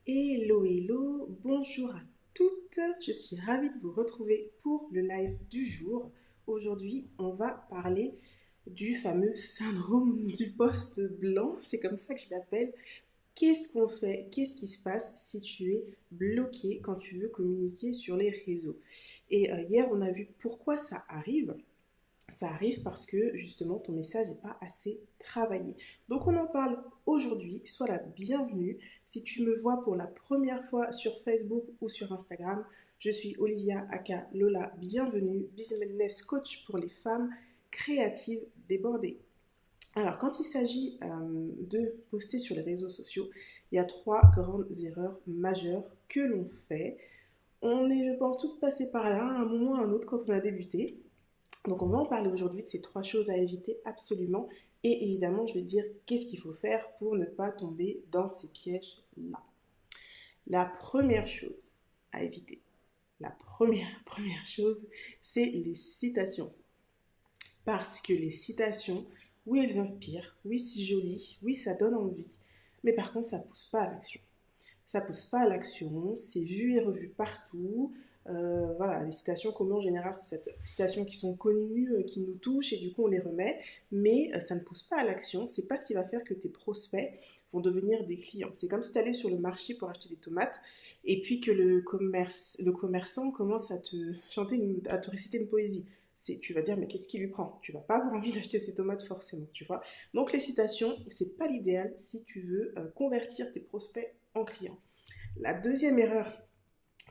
Hello, hello, bonjour à toutes. Je suis ravie de vous retrouver pour le live du jour. Aujourd'hui, on va parler du fameux syndrome du poste blanc. C'est comme ça que je l'appelle. Qu'est-ce qu'on fait? Qu'est-ce qui se passe si tu es bloqué quand tu veux communiquer sur les réseaux? Et hier, on a vu pourquoi ça arrive. Ça arrive parce que justement ton message n'est pas assez travaillé. Donc on en parle aujourd'hui, sois la bienvenue. Si tu me vois pour la première fois sur Facebook ou sur Instagram, je suis Olivia Aka Lola, bienvenue, business coach pour les femmes créatives débordées. Alors quand il s'agit de poster sur les réseaux sociaux, il y a trois grandes erreurs majeures que l'on fait. On est, je pense, toutes passées par là à un moment ou à un autre quand on a débuté. Donc on va en parler aujourd'hui de ces trois choses à éviter absolument. Et évidemment, je vais te dire qu'est-ce qu'il faut faire pour ne pas tomber dans ces pièges-là. La première chose à éviter, la première chose, c'est les citations. Parce que les citations, oui, elles inspirent, oui, c'est joli, oui, ça donne envie. Mais par contre, ça ne pousse pas à l'action. Ça pousse pas à l'action, c'est vu et revu partout. Voilà, les citations communes en général, c'est des citations qui sont connues, qui nous touchent et du coup on les remet, mais ça ne pousse pas à l'action. C'est pas ce qui va faire que tes prospects vont devenir des clients. C'est comme si tu allais sur le marché pour acheter des tomates et puis que le commerçant commence à te chanter, à te réciter une poésie. Tu vas dire mais qu'est-ce qui lui prend? Tu vas pas avoir envie d'acheter ces tomates forcément, tu vois. Donc les citations, c'est pas l'idéal si tu veux convertir tes prospects en clients. La deuxième erreur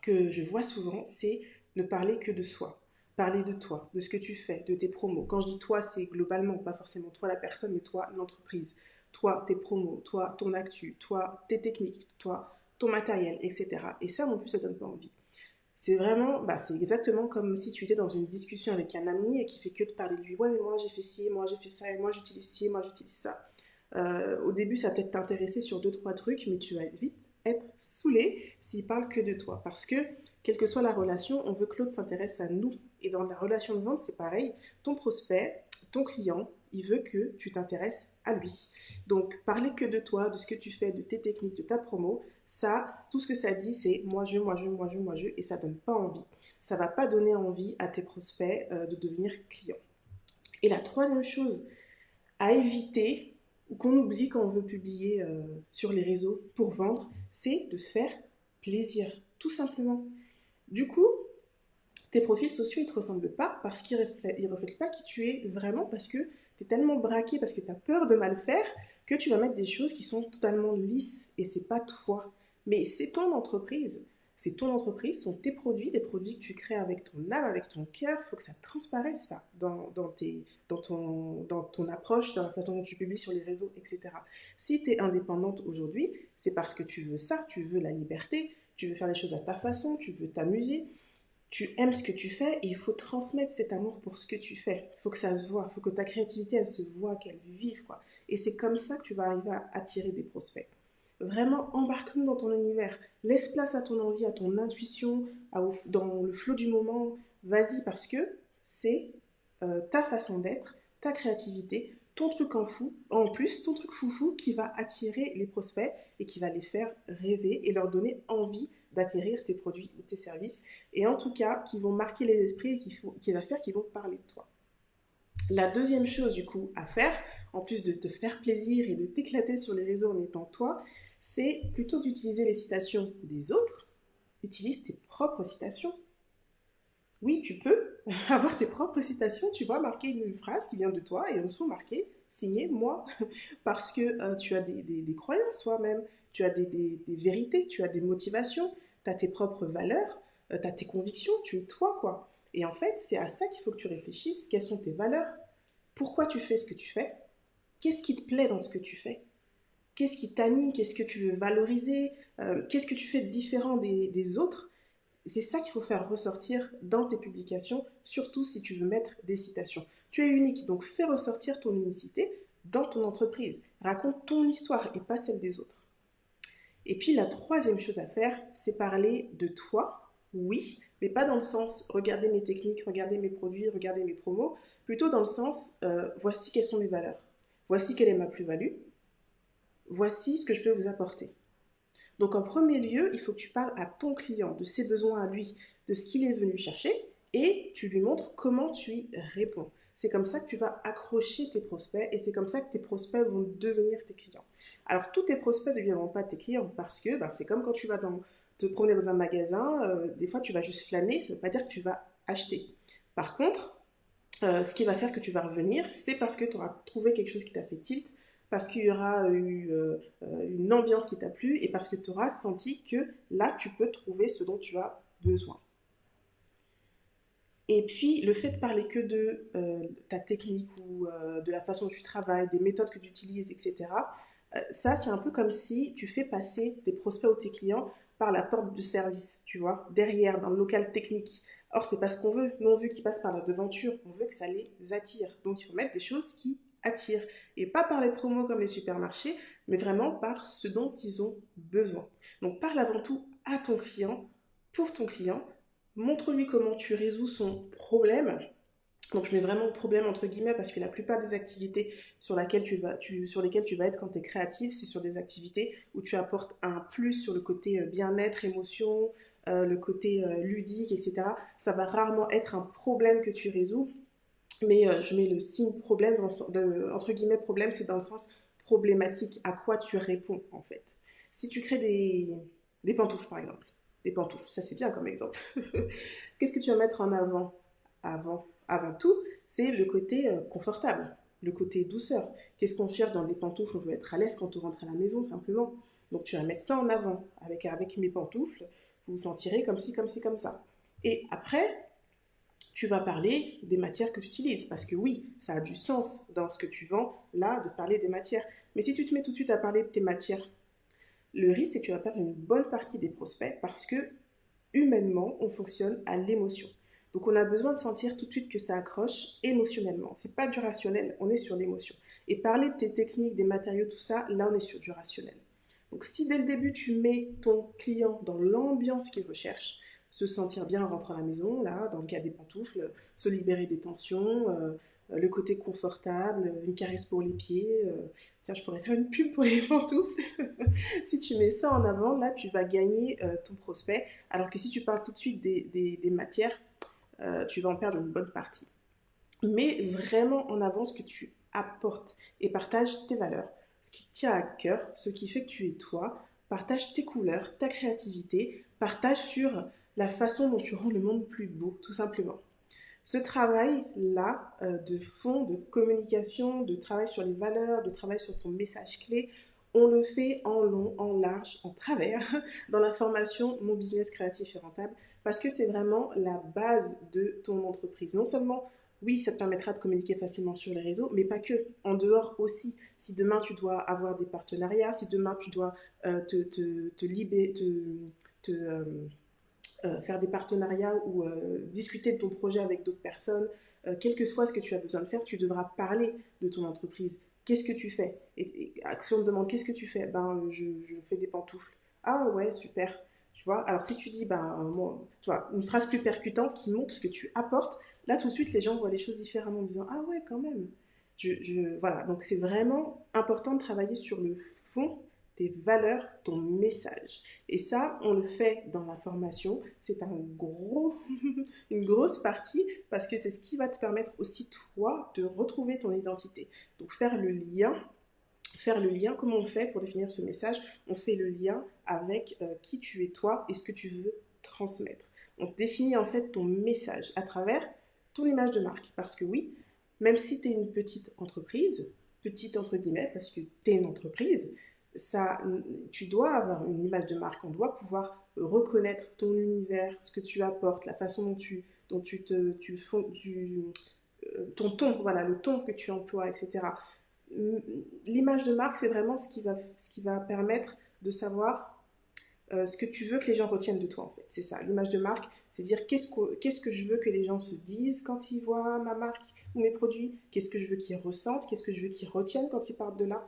que je vois souvent, c'est ne parler que de soi. Parler de toi, de ce que tu fais, de tes promos. Quand je dis toi, c'est globalement, pas forcément toi la personne, mais toi l'entreprise. Toi tes promos, toi ton actu, toi tes techniques, toi ton matériel, etc. Et ça non plus, ça donne pas envie. C'est vraiment, c'est exactement comme si tu étais dans une discussion avec un ami et qui fait que de parler de lui. Ouais, mais moi j'ai fait ci, moi j'ai fait ça, et moi j'utilise ci, moi j'utilise ça. Au début, ça va peut-être t'intéresser sur deux, trois trucs, mais tu vas vite être saoulé s'il parle que de toi. Parce que, quelle que soit la relation, on veut que l'autre s'intéresse à nous. Et dans la relation de vente, c'est pareil. Ton prospect, ton client, il veut que tu t'intéresses à lui. Donc, parler que de toi, de ce que tu fais, de tes techniques, de ta promo, ça, tout ce que ça dit, c'est moi je, moi je, moi je, moi je, et ça donne pas envie. Ça va pas donner envie à tes prospects de devenir clients. Et la troisième chose à éviter ou qu'on oublie quand on veut publier sur les réseaux pour vendre, c'est de se faire plaisir, tout simplement. Du coup, tes profils sociaux, ils ne te ressemblent pas parce qu'ils ne reflètent pas qui tu es vraiment, parce que tu es tellement braqué, parce que tu as peur de mal faire, que tu vas mettre des choses qui sont totalement lisses et c'est pas toi. Mais c'est ton entreprise. C'est ton entreprise, sont tes produits, des produits que tu crées avec ton âme, avec ton cœur. Il faut que ça transparaisse, ça, dans ton approche, dans la façon dont tu publies sur les réseaux, etc. Si tu es indépendante aujourd'hui, c'est parce que tu veux ça, tu veux la liberté, tu veux faire les choses à ta façon, tu veux t'amuser, tu aimes ce que tu fais et il faut transmettre cet amour pour ce que tu fais. Il faut que ça se voit, il faut que ta créativité, elle se voit, qu'elle vive, quoi. Et c'est comme ça que tu vas arriver à attirer des prospects. Vraiment, embarque-nous dans ton univers. Laisse place à ton envie, à ton intuition, dans le flot du moment. Vas-y, parce que c'est ta façon d'être, ta créativité, ton truc en fou, en plus, ton truc foufou qui va attirer les prospects et qui va les faire rêver et leur donner envie d'acquérir tes produits ou tes services. Et en tout cas, qui vont marquer les esprits et qui va faire qu'ils vont parler de toi. La deuxième chose du coup à faire, en plus de te faire plaisir et de t'éclater sur les réseaux en étant toi, c'est plutôt d'utiliser les citations des autres, utilise tes propres citations. Oui, tu peux avoir tes propres citations, tu vois, marquer une phrase qui vient de toi et en dessous marquer signé moi, parce que tu as des croyances toi-même, tu as des vérités, tu as des motivations, tu as tes propres valeurs, tu as tes convictions, tu es toi quoi. Et en fait, c'est à ça qu'il faut que tu réfléchisses, quelles sont tes valeurs, pourquoi tu fais ce que tu fais, qu'est-ce qui te plaît dans ce que tu fais, qu'est-ce qui t'anime, qu'est-ce que tu veux valoriser, qu'est-ce que tu fais de différent des autres. C'est ça qu'il faut faire ressortir dans tes publications, surtout si tu veux mettre des citations. Tu es unique, donc fais ressortir ton unicité dans ton entreprise. Raconte ton histoire et pas celle des autres. Et puis la troisième chose à faire, c'est parler de toi, oui, mais pas dans le sens regardez mes techniques, regardez mes produits, regardez mes promos, plutôt dans le sens voici quelles sont mes valeurs, voici quelle est ma plus-value, voici ce que je peux vous apporter. Donc en premier lieu, il faut que tu parles à ton client, de ses besoins à lui, de ce qu'il est venu chercher, et tu lui montres comment tu y réponds. C'est comme ça que tu vas accrocher tes prospects et c'est comme ça que tes prospects vont devenir tes clients. Alors tous tes prospects ne deviendront pas tes clients parce que c'est comme quand tu vas te promener dans un magasin, des fois tu vas juste flâner, ça ne veut pas dire que tu vas acheter. Par contre, ce qui va faire que tu vas revenir, c'est parce que tu auras trouvé quelque chose qui t'a fait tilt, parce qu'il y aura eu une ambiance qui t'a plu et parce que tu auras senti que là, tu peux trouver ce dont tu as besoin. Et puis, le fait de parler que de ta technique ou de la façon dont tu travailles, des méthodes que tu utilises, etc., ça, c'est un peu comme si tu fais passer tes prospects ou tes clients par la porte du service, tu vois, derrière, dans le local technique. Or, c'est pas ce qu'on veut. Nous, on veut qu'ils passent par la devanture. On veut que ça les attire. Donc, il faut mettre des choses qui attirent. Et pas par les promos comme les supermarchés, mais vraiment par ce dont ils ont besoin. Donc, parle avant tout à ton client, pour ton client, montre-lui comment tu résous son problème. Donc je mets vraiment problème entre guillemets parce que la plupart des activités sur lesquelles tu vas être quand tu es créatif, c'est sur des activités où tu apportes un plus sur le côté bien-être, émotion, le côté ludique, etc. Ça va rarement être un problème que tu résous, mais je mets le signe problème, entre guillemets problème, c'est dans le sens problématique, à quoi tu réponds en fait. Si tu crées des pantoufles par exemple, des pantoufles, ça c'est bien comme exemple. Qu'est-ce que tu vas mettre en avant avant tout, c'est le côté confortable, le côté douceur. Qu'est-ce qu'on cherche dans des pantoufles? On veut être à l'aise quand on rentre à la maison, simplement. Donc tu vas mettre ça en avant. Avec mes pantoufles, vous vous sentirez comme ci, comme ci, comme ça. Et après, tu vas parler des matières que tu utilises. Parce que oui, ça a du sens dans ce que tu vends, là, de parler des matières. Mais si tu te mets tout de suite à parler de tes matières, le risque, c'est que tu vas perdre une bonne partie des prospects parce que humainement, on fonctionne à l'émotion. Donc on a besoin de sentir tout de suite que ça accroche émotionnellement. C'est pas du rationnel, on est sur l'émotion. Et parler de tes techniques, des matériaux, tout ça, là on est sur du rationnel. Donc si dès le début tu mets ton client dans l'ambiance qu'il recherche, se sentir bien en rentrant à la maison, là, dans le cas des pantoufles, se libérer des tensions, le côté confortable, une caresse pour les pieds. Tiens, je pourrais faire une pub pour les pantoufles. Si tu mets ça en avant, là, tu vas gagner ton prospect. Alors que si tu parles tout de suite des matières, tu vas en perdre une bonne partie. Mets vraiment en avant ce que tu apportes et partage tes valeurs, ce qui te tient à cœur, ce qui fait que tu es toi. Partage tes couleurs, ta créativité, partage sur la façon dont tu rends le monde plus beau, tout simplement. Ce travail-là de fond, de communication, de travail sur les valeurs, de travail sur ton message clé, on le fait en long, en large, en travers dans la formation Mon business créatif et rentable parce que c'est vraiment la base de ton entreprise. Non seulement, oui, ça te permettra de communiquer facilement sur les réseaux, mais pas que. En dehors aussi, si demain tu dois avoir des partenariats, si demain tu dois te libérer, faire des partenariats ou discuter de ton projet avec d'autres personnes, quel que soit ce que tu as besoin de faire, tu devras parler de ton entreprise. Qu'est-ce que tu fais? Si on te demande qu'est-ce que tu fais, je fais des pantoufles. Ah ouais, super. Tu vois, alors si tu dis, moi, tu vois, une phrase plus percutante qui montre ce que tu apportes, là tout de suite les gens voient les choses différemment en disant, ah ouais, quand même. Voilà, donc c'est vraiment important de travailler sur le fond, tes valeurs, ton message. Et ça, on le fait dans la formation. C'est une grosse partie parce que c'est ce qui va te permettre aussi, toi, de retrouver ton identité. Donc, faire le lien, comment on fait pour définir ce message? On fait le lien avec qui tu es toi et ce que tu veux transmettre. On définit en fait ton message à travers ton image de marque. Parce que oui, même si tu es une petite entre guillemets, parce que tu es une entreprise, ça, tu dois avoir une image de marque. On doit pouvoir reconnaître ton univers, ce que tu apportes, la façon dont ton ton, voilà, le ton que tu emploies, etc. L'image de marque, c'est vraiment ce qui va permettre de savoir ce que tu veux que les gens retiennent de toi, en fait. C'est ça, l'image de marque, c'est dire qu'est-ce que je veux que les gens se disent quand ils voient ma marque ou mes produits, qu'est-ce que je veux qu'ils ressentent, qu'est-ce que je veux qu'ils retiennent quand ils partent de là.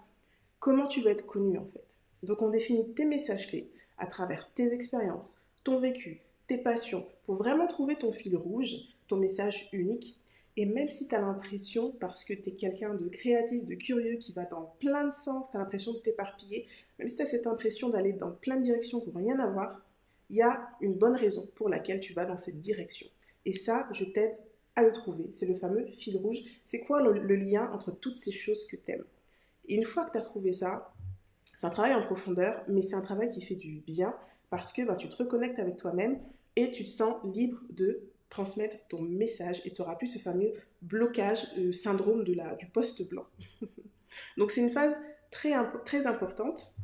Comment tu veux être connu, en fait. Donc, on définit tes messages clés à travers tes expériences, ton vécu, tes passions, pour vraiment trouver ton fil rouge, ton message unique. Et même si tu as l'impression, parce que tu es quelqu'un de créatif, de curieux, qui va dans plein de sens, tu as l'impression de t'éparpiller, Même si tu as cette impression d'aller dans plein de directions qui n'ont rien à voir, il y a une bonne raison pour laquelle tu vas dans cette direction. Et ça, je t'aide à le trouver. C'est le fameux fil rouge. C'est quoi le lien entre toutes ces choses que tu aimes? Et une fois que tu as trouvé ça, c'est un travail en profondeur, mais c'est un travail qui fait du bien parce que tu te reconnectes avec toi-même et tu te sens libre de transmettre ton message et tu n'auras plus ce fameux blocage, syndrome du poste blanc. Donc c'est une phase très importante.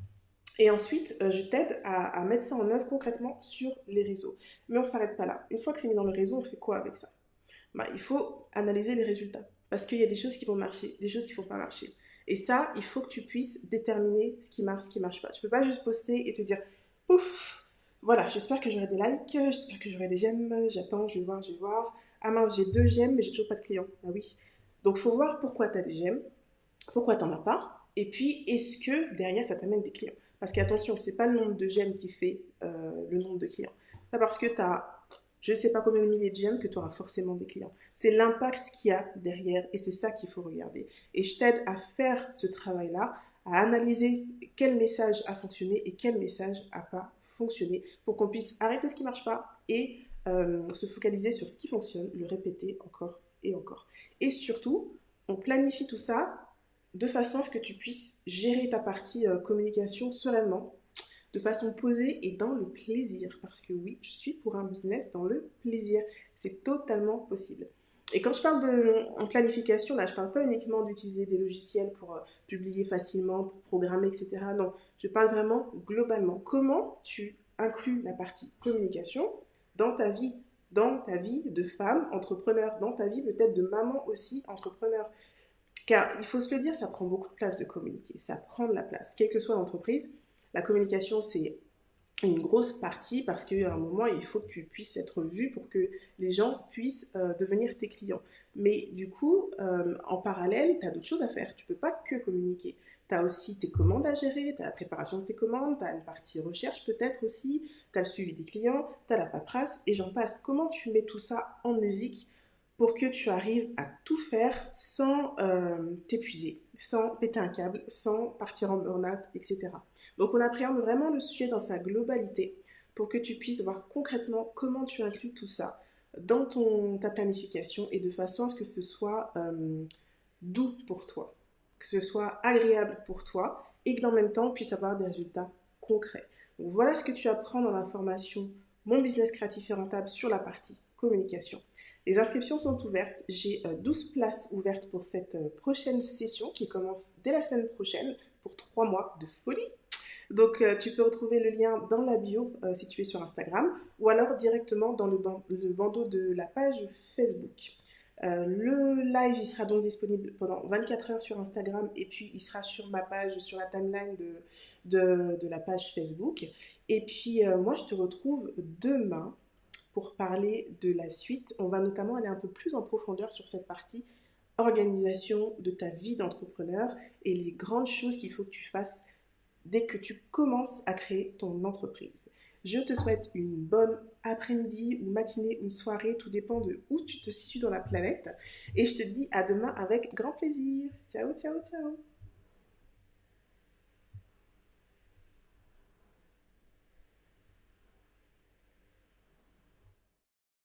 Et ensuite, je t'aide à mettre ça en œuvre concrètement sur les réseaux. Mais on ne s'arrête pas là. Une fois que c'est mis dans le réseau, on fait quoi avec ça? Il faut analyser les résultats. Parce qu'il y a des choses qui vont marcher, des choses qui ne vont pas marcher. Et ça, il faut que tu puisses déterminer ce qui marche pas. Tu ne peux pas juste poster et te dire, ouf, voilà, j'espère que j'aurai des likes, j'espère que j'aurai des j'aime, j'attends, je vais voir, je vais voir. Ah mince, j'ai 2 j'aime, mais j'ai toujours pas de clients. Ah oui. Donc, il faut voir pourquoi tu as des j'aime, pourquoi tu n'en as pas, et puis est-ce que derrière ça t'amène des clients. Parce qu'attention, c'est pas le nombre de j'aime qui fait le nombre de clients. Pas parce que tu as je ne sais pas combien de milliers de j'aime que tu auras forcément des clients. C'est l'impact qu'il y a derrière et c'est ça qu'il faut regarder. Et je t'aide à faire ce travail-là, à analyser quel message a fonctionné et quel message n'a pas fonctionné pour qu'on puisse arrêter ce qui ne marche pas et se focaliser sur ce qui fonctionne, le répéter encore et encore. Et surtout, on planifie tout ça de façon à ce que tu puisses gérer ta partie communication sereinement, de façon posée et dans le plaisir. Parce que oui, je suis pour un business dans le plaisir. C'est totalement possible. Et quand je parle en planification, là, je ne parle pas uniquement d'utiliser des logiciels pour publier facilement, pour programmer, etc. Non, je parle vraiment globalement. Comment tu inclus la partie communication dans ta vie de femme entrepreneur, dans ta vie peut-être de maman aussi entrepreneur. Car il faut se le dire, ça prend beaucoup de place de communiquer, ça prend de la place, quelle que soit l'entreprise. La communication, c'est une grosse partie parce qu'à un moment, il faut que tu puisses être vu pour que les gens puissent devenir tes clients. Mais du coup, en parallèle, tu as d'autres choses à faire. Tu ne peux pas que communiquer. Tu as aussi tes commandes à gérer, tu as la préparation de tes commandes, tu as une partie recherche peut-être aussi, tu as le suivi des clients, tu as la paperasse et j'en passe. Comment tu mets tout ça en musique pour que tu arrives à tout faire sans t'épuiser, sans péter un câble, sans partir en burn-out, etc. Donc on appréhende vraiment le sujet dans sa globalité pour que tu puisses voir concrètement comment tu inclus tout ça dans ta planification et de façon à ce que ce soit doux pour toi, que ce soit agréable pour toi et que dans le même temps on puisse avoir des résultats concrets. Donc voilà ce que tu apprends dans la formation Mon business créatif et rentable sur la partie communication. Les inscriptions sont ouvertes. J'ai 12 places ouvertes pour cette prochaine session qui commence dès la semaine prochaine pour 3 mois de folie. Donc, tu peux retrouver le lien dans la bio si tu es sur Instagram ou alors directement dans le bandeau de la page Facebook. Le live, il sera donc disponible pendant 24 heures sur Instagram et puis il sera sur ma page, sur la timeline de la page Facebook. Et puis, moi, je te retrouve demain pour parler de la suite. On va notamment aller un peu plus en profondeur sur cette partie organisation de ta vie d'entrepreneur et les grandes choses qu'il faut que tu fasses dès que tu commences à créer ton entreprise. Je te souhaite une bonne après-midi ou matinée ou soirée, tout dépend de où tu te situes dans la planète. Et je te dis à demain avec grand plaisir. Ciao, ciao, ciao.